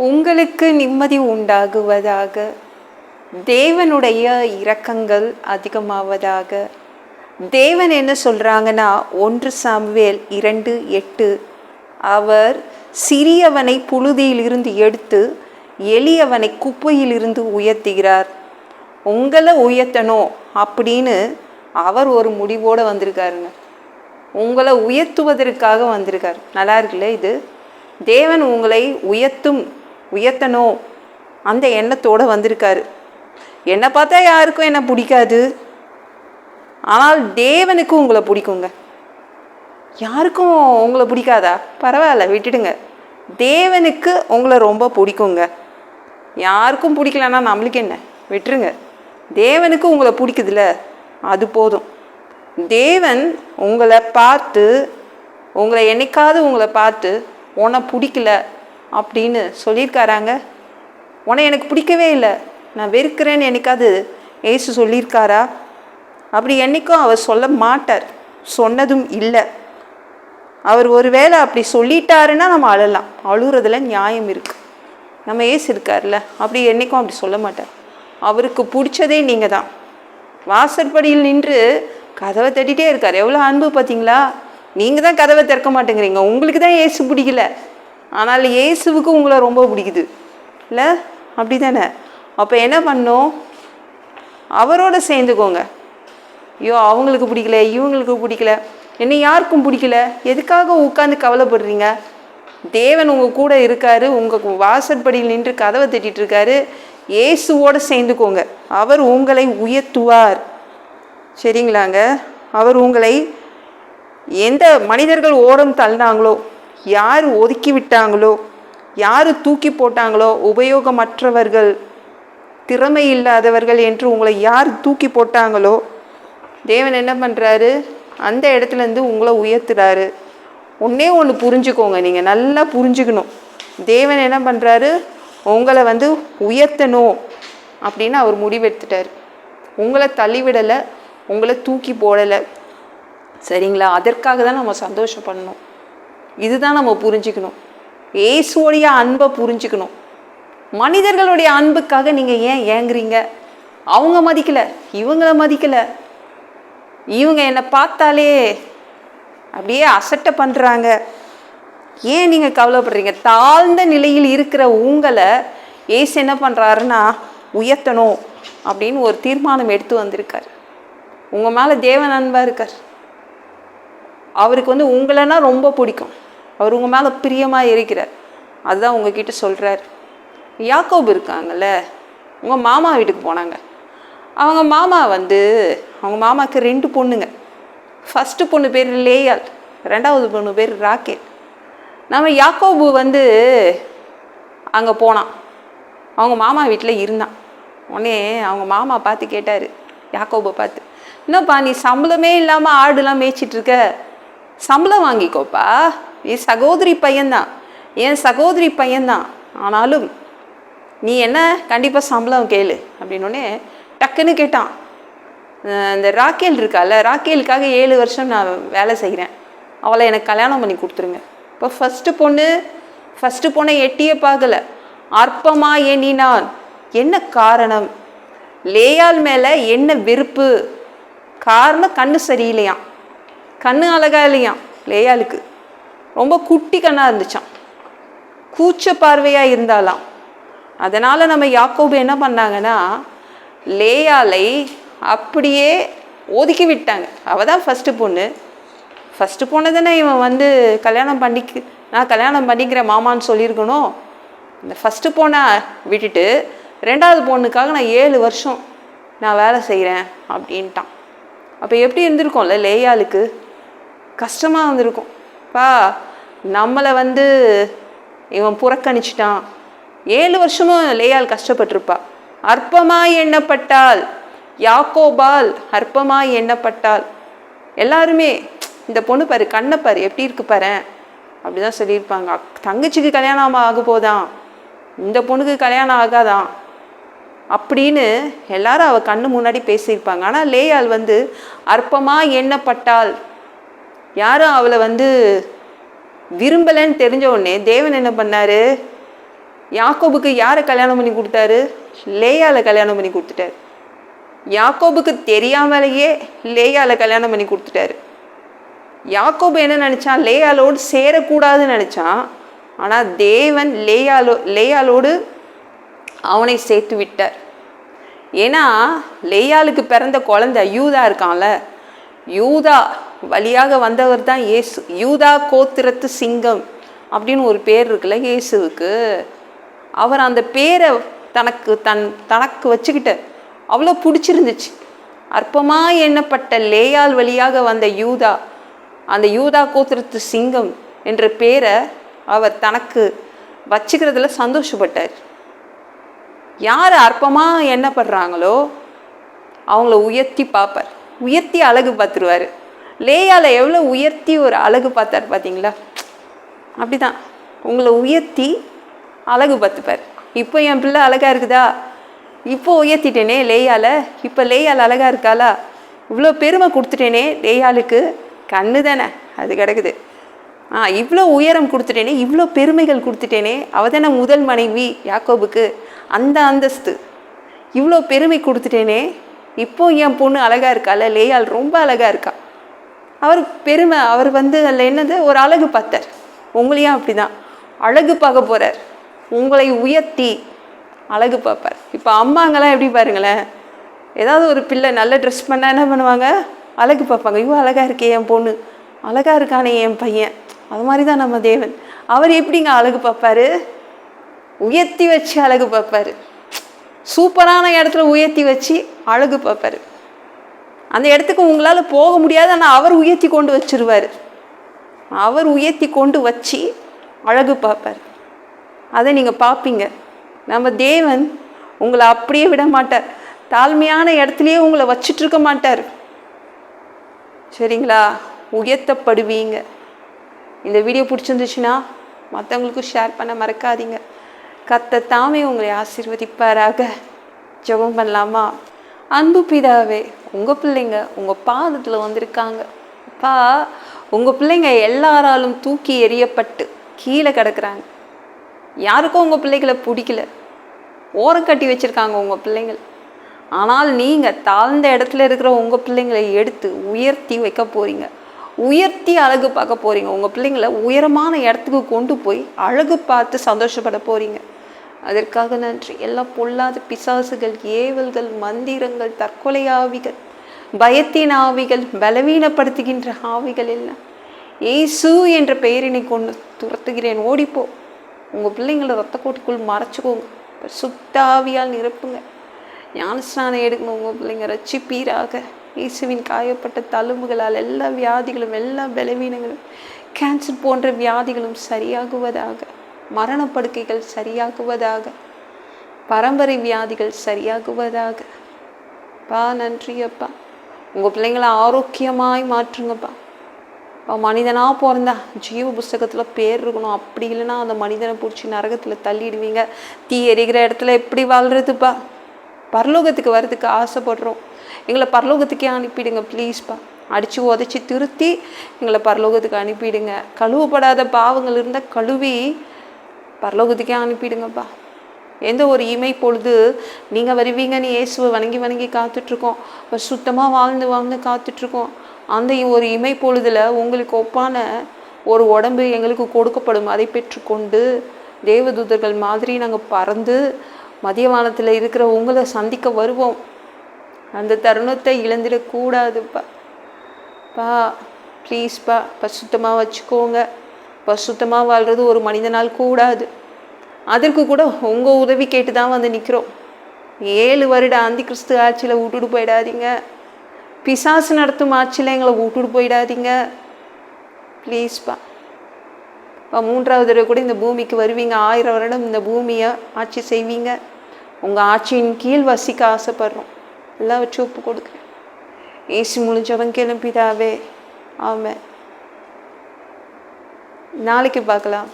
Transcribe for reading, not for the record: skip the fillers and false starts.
உங்களுக்கு நிம்மதி உண்டாகுவதாக. தேவனுடைய இரக்கங்கள் அதிகமாவதாக. தேவன் என்ன சொல்கிறாங்கன்னா 1 சாமுவேல் 2:8, அவர் சிறியவனை புழுதியிலிருந்து எடுத்து எளியவனை குப்பையிலிருந்து உயர்த்துகிறார். உங்களை உயர்த்தணும் அப்படின்னு அவர் ஒரு முடிவோடு வந்திருக்காருங்க. உங்களை உயர்த்துவதற்காக வந்திருக்கார். நல்லா இருக்குல்ல இது? தேவன் உங்களை உயர்த்தணும் அந்த எண்ணத்தோடு வந்திருக்காரு. என்னை பார்த்தா யாருக்கும் என்ன பிடிக்காது, ஆனால் தேவனுக்கு உங்களை பிடிக்குங்க. யாருக்கும் உங்களை பிடிக்காதா? பரவாயில்ல, விட்டுடுங்க. தேவனுக்கு உங்களை ரொம்ப பிடிக்குங்க. யாருக்கும் பிடிக்கலன்னா நம்மளுக்கு என்ன, விட்டுருங்க. தேவனுக்கு உங்களை பிடிக்குதுல்ல, அது போதும். தேவன் உங்களை பார்த்து, உங்களை என்னைக்காவது உங்களை பார்த்து உன்னை பிடிக்கல அப்படின்னு சொல்லியிருக்காராங்க? உன்னை எனக்கு பிடிக்கவே இல்லை, நான் வெறுக்கிறேன்னு என்னைக்காவது ஏசு சொல்லியிருக்காரா? அப்படி என்றைக்கும் அவர் சொல்ல மாட்டார், சொன்னதும் இல்லை. அவர் ஒரு வேளை அப்படி சொல்லிட்டாருன்னா நம்ம அழலாம், அழுகிறதுல நியாயம் இருக்குது. நம்ம ஏசு இருக்கார்ல, அப்படி என்றைக்கும் அப்படி சொல்ல மாட்டார். அவருக்கு பிடிச்சதே நீங்கள் தான். வாசற்படியில் நின்று கதவை தட்டிகிட்டே இருக்கார். எவ்வளோ அன்பு பார்த்தீங்களா? நீங்கள் தான் கதவை திறக்க மாட்டேங்கிறீங்க. உங்களுக்கு தான் ஏசு பிடிக்கல, ஆனால் ஏசுவுக்கு உங்களை ரொம்ப பிடிக்குது இல்லை? அப்படி தானே? அப்போ என்ன பண்ணணும்? அவரோட சேர்ந்துக்கோங்க. ஐயோ அவங்களுக்கு பிடிக்கல, இவங்களுக்கு பிடிக்கல, என்ன யாருக்கும் பிடிக்கல, எதுக்காக உட்காந்து கவலைப்படுறீங்க? தேவன் உங்கள் கூட இருக்காரு, உங்கள் வாசற்படியில் நின்று கதவை தட்டிட்டு இருக்காரு. இயேசுவோடு சேர்ந்துக்கோங்க. அவர் உங்களை உயர்த்துவார். சரிங்களாங்க? அவர் உங்களை எந்த மனிதர்கள் ஓரம் தள்ளினாங்களோ, யார் ஒதுக்கி விட்டாங்களோ, யார் தூக்கி போட்டாங்களோ, உபயோகமற்றவர்கள், திறமை இல்லாதவர்கள் என்று உங்களை யார் தூக்கி போட்டாங்களோ, தேவன் என்ன பண்ணுறாரு? அந்த இடத்துலேருந்து உங்களை உயர்த்துறாரு. ஒன்று புரிஞ்சுக்கோங்க, நீங்கள் நல்லா புரிஞ்சுக்கணும். தேவன் என்ன பண்ணுறாரு? உங்களை உயர்த்தணும் அப்படின்னு அவர் முடிவெடுத்துட்டார். உங்களை தள்ளிவிடலை, உங்களை தூக்கி போடலை. சரிங்களா? அதற்காக தான் நம்ம சந்தோஷப்படணும். இதுதான் நம்ம புரிஞ்சுக்கணும். இயேசுவோடைய அன்பை புரிஞ்சுக்கணும். மனிதர்களுடைய அன்புக்காக நீங்கள் ஏன் ஏங்குறீங்க? அவங்க மதிக்கலை, இவங்களை மதிக்கலை, இவங்க என்னை பார்த்தாலே அப்படியே அசட்டை பண்ணுறாங்க, ஏன் நீங்கள் கவலைப்படுறீங்க? தாழ்ந்த நிலையில் இருக்கிற உங்களை ஏசு என்ன பண்ணுறாருன்னா உயர்த்தணும் அப்படின்னு ஒரு தீர்மானம் எடுத்து வந்திருக்கார். உங்கள் மேலே தேவன் அன்பாக இருக்கார். அவருக்கு உங்களைன்னா ரொம்ப பிடிக்கும். அவர் உங்கள் மேலே பிரியமாக இருக்கிறார். அதுதான் உங்ககிட்ட சொல்கிறார். யாக்கோபு இருக்காங்கல்ல, உங்கள் மாமா வீட்டுக்கு போனாங்க. அவங்க மாமா அவங்க மாமாவுக்கு 2 பொண்ணுங்க. ஃபஸ்ட்டு பொண்ணு பேர் லேயாள், 2வது பொண்ணு பேர் ராக்கேல். நம்ம யாக்கோபு அங்கே போனான், அவங்க மாமா வீட்டில் இருந்தான். உடனே அவங்க மாமா பார்த்து கேட்டார், யாக்கோபை பார்த்து, என்னப்பா நீ சம்பளமே இல்லாமல் ஆடுலாம் மேய்ச்சிட்ருக்க, சம்பளம் வாங்கிக்கோப்பா, என் சகோதரி பையன்தான், என் சகோதரி பையன்தான், ஆனாலும் நீ என்ன கண்டிப்பாக சம்பளம் கேளு அப்படின்னோடனே டக்குன்னு கேட்டான். இந்த ராக்கேல் இருக்கால, ராக்கேலுக்காக 7 வருஷம் நான் வேலை செய்கிறேன், அவளை எனக்கு கல்யாணம் பண்ணி கொடுத்துருங்க. இப்போ ஃபஸ்ட்டு பொண்ணை எட்டியே பார்க்கல, அற்பமாக எண்ணினான். என்ன காரணம்? லேயாள் மேலே என்ன வெறுப்பு? காரணம் கண்ணு சரியில்லையாம், கண்ணு அழகா இல்லையாம். லேயாளுக்கு ரொம்ப குட்டி கண்ணாக இருந்துச்சான், கூச்ச பார்வையாக இருந்தாலாம். அதனால் நம்ம யாக்கோபு என்ன பண்ணாங்கன்னா லேயாளை அப்படியே ஒதுக்கி விட்டாங்க. அவள் தான் ஃபஸ்ட்டு பொண்ணு தானே இவன் நான் கல்யாணம் பண்ணிக்கிறேன் மாமான்னு சொல்லியிருக்கணும். இந்த ஃபஸ்ட்டு பொண்ணை விட்டுட்டு 2வது பொண்ணுக்காக நான் 7 வருஷம் நான் வேலை செய்கிறேன் அப்படின்ட்டான். அப்போ எப்படி இருந்திருக்கும்ல லேயாளுக்கு? கஷ்டமாக இருந்திருக்கும். நம்மளை இவன் புறக்கணிச்சிட்டான். 7 வருஷமும் லேயாள் கஷ்டப்பட்டிருப்பா. அற்பமாய் எண்ணப்பட்டாள், யாக்கோபால் அற்பமாய் எண்ணப்பட்டாள். எல்லாருமே இந்த பொண்ணு பாரு, கண்ணை பாரு, எப்படி இருக்கு பாரு அப்படிதான் சொல்லியிருப்பாங்க. தங்கச்சிக்கு கல்யாணம் ஆக போதான், இந்த பொண்ணுக்கு கல்யாணம் ஆகாதான் அப்படின்னு எல்லாரும் அவள் கண்ணு முன்னாடி பேசியிருப்பாங்க. ஆனால் லேயாள் அற்பமாக எண்ணப்பட்டாள். யாரும் அவளை விரும்பலைன்னு தெரிஞ்ச உடனே தேவன் என்ன பண்ணார்? யாக்கோபுக்கு யாரை கல்யாணம் பண்ணி கொடுத்தாரு? லேயால கல்யாணம் பண்ணி கொடுத்துட்டாரு. யாக்கோபுக்கு தெரியாமலேயே லேயால கல்யாணம் பண்ணி கொடுத்துட்டாரு. யாக்கோபு என்ன நினச்சான்? லேயாலோடு சேரக்கூடாதுன்னு நினச்சான். ஆனால் தேவன் லேயாலோடு அவனை சேர்த்து விட்டார். ஏன்னா லேயாளுக்கு பிறந்த குழந்தை யூதா இருக்கான்ல, யூதா வழியாக வந்தவர் தான் இயேசு. யூதா கோத்திரத்து சிங்கம் அப்படின்னு ஒரு பேர் இருக்குல்ல இயேசுவுக்கு. அவர் அந்த பேரை தனக்கு வச்சுக்கிட்ட அவ்வளோ பிடிச்சிருந்துச்சு. அற்பமாக எண்ணப்பட்ட லேயாள் வழியாக வந்த யூதா, அந்த யூதா கோத்திரத்து சிங்கம் என்ற பேரை அவர் தனக்கு வச்சுக்கிறதுல சந்தோஷப்பட்டார். யார் அற்பமாக எண்ணப்படுறாங்களோ அவங்கள உயர்த்தி பார்ப்பார், உயர்த்தி அழகு பார்த்துருவார். லேயால எவ்வளோ உயர்த்தி ஒரு அழகு பார்த்தார் பார்த்தீங்களா? அப்படிதான் உங்களை உயர்த்தி அழகு பார்த்துப்பார். இப்போ என் பிள்ளை அழகாக இருக்குதா? இப்போ உயர்த்திட்டேனே லேயால, இப்போ லேயால் அழகாக இருக்காளா? இவ்வளோ பெருமை கொடுத்துட்டேனே லேயாளுக்கு, கண்ணு தானே அது கிடக்குது. இவ்வளோ உயரம் கொடுத்துட்டேனே, இவ்வளோ பெருமைகள் கொடுத்துட்டேனே, அவள் தானே முதல் மனைவி யாக்கோபுக்கு, அந்த அந்தஸ்து, இவ்வளோ பெருமை கொடுத்துட்டேனே, இப்போ என் பொண்ணு அழகாக இருக்கால, லேயாள் ரொம்ப அழகாக இருக்கா. அவர் பெருமை, அவர் அதில் என்னது ஒரு அழகு பார்த்தார். உங்களையும் அப்படி தான் அழகு பார்க்க போகிறார், உங்களை உயர்த்தி அழகு பார்ப்பார். இப்போ அம்மாங்கெல்லாம் எப்படி பாருங்களேன், ஏதாவது ஒரு பிள்ளை நல்ல ட்ரெஸ் பண்ணால் என்ன பண்ணுவாங்க? அழகு பார்ப்பாங்க. ஐயோ அழகாக இருக்கே என் பொண்ணு, அழகாக இருக்கானே என் பையன். அது மாதிரி தான் நம்ம தேவன். அவர் எப்படிங்க அழகு பார்ப்பாரு? உயர்த்தி வச்சு அழகு பார்ப்பாரு. சூப்பரான இடத்துல உயர்த்தி வச்சு அழகு பார்ப்பாரு. அந்த இடத்துக்கு உங்களால் போக முடியாது, ஆனால் அவர் உயர்த்தி கொண்டு வச்சிருவார். அவர் உயர்த்தி கொண்டு வச்சு அழகு பார்ப்பார். அதை நீங்கள் பார்ப்பீங்க. நம்ம தேவன் உங்களை அப்படியே விட மாட்டார். தாழ்மையான இடத்துலையே உங்களை வச்சுட்டு இருக்க மாட்டார். சரிங்களா? உயர்த்தப்படுவீங்க. இந்த வீடியோ பிடிச்சிருந்துச்சுன்னா மற்றவங்களுக்கும் ஷேர் பண்ண மறக்காதீங்க. கர்த்தர் தாமே உங்களை ஆசீர்வதிப்பாராக. ஜெபம் பண்ணலாமா? அன்பு பிதாவே, உங்கள் பிள்ளைங்க உங்கள் பாதத்தில் வந்திருக்காங்க. அப்பா, உங்கள் பிள்ளைங்க எல்லாராலும் தூக்கி எறியப்பட்டு கீழே கிடக்குறாங்க. யாருக்கும் உங்கள் பிள்ளைகளை பிடிக்கல, ஓரம் கட்டி வச்சுருக்காங்க உங்கள் பிள்ளைங்கள். ஆனால் நீங்கள் தாழ்ந்த இடத்துல இருக்கிற உங்கள் பிள்ளைங்களை எடுத்து உயர்த்தி வைக்க போகிறீங்க, உயர்த்தி அழகு பார்க்க போகிறீங்க. உங்கள் பிள்ளைங்களை உயரமான இடத்துக்கு கொண்டு போய் அழகு பார்த்து சந்தோஷப்பட போகிறீங்க. அதற்காக நன்றி. எல்லாம் பொல்லாத பிசாசுகள், ஏவல்கள், மந்திரங்கள், தற்கொலை ஆவிகள், பயத்தின் ஆவிகள், பலவீனப்படுத்துகின்ற ஆவிகள் எல்லாம் இயேசு என்ற பெயரினை கொண்டு துரத்துகிறேன். ஓடிப்போ. உங்கள் பிள்ளைங்களை ரத்த கோட்டுக்குள் மறைச்சிக்கோங்க. சுத்த ஆவியால் நிரப்புங்க. ஞானஸ்நானம் எடுக்கணும். உங்கள் பிள்ளைங்க ரட்சிப்பீராக. இயேசுவின் காயப்பட்ட தழும்புகளால் எல்லா வியாதிகளும், எல்லா பலவீனங்களும், கேன்சர் போன்ற வியாதிகளும் சரியாகுவதாக, மரணப்படுக்கைகள் சரியாகுவதாக, பரம்பரை வியாதிகள் சரியாகுவதாக. பா நன்றி அப்பா. உங்கள் பிள்ளைங்களை ஆரோக்கியமாய் மாற்றுங்கப்பா. மனிதனாக பிறந்தா ஜீவ புஸ்தகத்தில் பேர் இருக்கணும். அப்படி இல்லைன்னா அந்த மனிதனை பிடிச்சி நரகத்தில் தள்ளிடுவீங்க. தீ எரிகிற இடத்துல எப்படி வாழ்கிறதுப்பா? பரலோகத்துக்கு வர்றதுக்கு ஆசைப்படுறோம். எங்களை பரலோகத்துக்கே அனுப்பிடுங்க ப்ளீஸ்ப்பா. அடித்து உதச்சி திருத்தி எங்களை பரலோகத்துக்கு அனுப்பிடுங்க. கழுவப்படாத பாவங்கள் இருந்தால் கழுவி பரலோகத்துக்கே அனுப்பிடுங்கப்பா. எந்த ஒரு இமை பொழுது நீங்கள் வருவீங்கன்னு இயேசுவை வணங்கி வணங்கி காத்துட்ருக்கோம். சுத்தமாக வாழ்ந்து காத்துட்ருக்கோம். அந்த ஒரு இமை பொழுதில் உங்களுக்கு ஒப்பான ஒரு உடம்பு எங்களுக்கு கொடுக்கப்படும். அதை பெற்றுக்கொண்டு தேவதூதர்கள் மாதிரி நாங்கள் பறந்து மதியவானத்தில் இருக்கிற உங்களை சந்திக்க வருவோம். அந்த தருணத்தை இழந்துடக்கூடாதுப்பா. ப்ளீஸ்ப்பா, பசுத்தமாக வச்சுக்கோங்க. பசுத்தமாக வாழ்கிறது ஒரு மனிதனால் கூடாது. அதற்கு கூட உங்கள் உதவி கேட்டு தான் வந்து நிற்கிறோம். 7 வருட ஆந்தி கிறிஸ்து ஆட்சியில் விட்டுட்டு போயிடாதீங்க. பிசாசு நடத்தும் ஆட்சியில் எங்களை விட்டுட்டு போயிடாதீங்க ப்ளீஸ்ப்பா. 3வது தடவை கூட இந்த பூமிக்கு வருவீங்க. 1000 வருடம் இந்த பூமியை ஆட்சி செய்வீங்க. உங்கள் ஆட்சியின் கீழ் வசிக்க ஆசைப்படுறோம். எல்லாவற்றையும் ஒப்பு கொடுக்குறேன். ஏசு முடிஞ்சவன் கிளம்பிதாவே. ஆமாம். நாளைக்கு பார்க்கலாம்.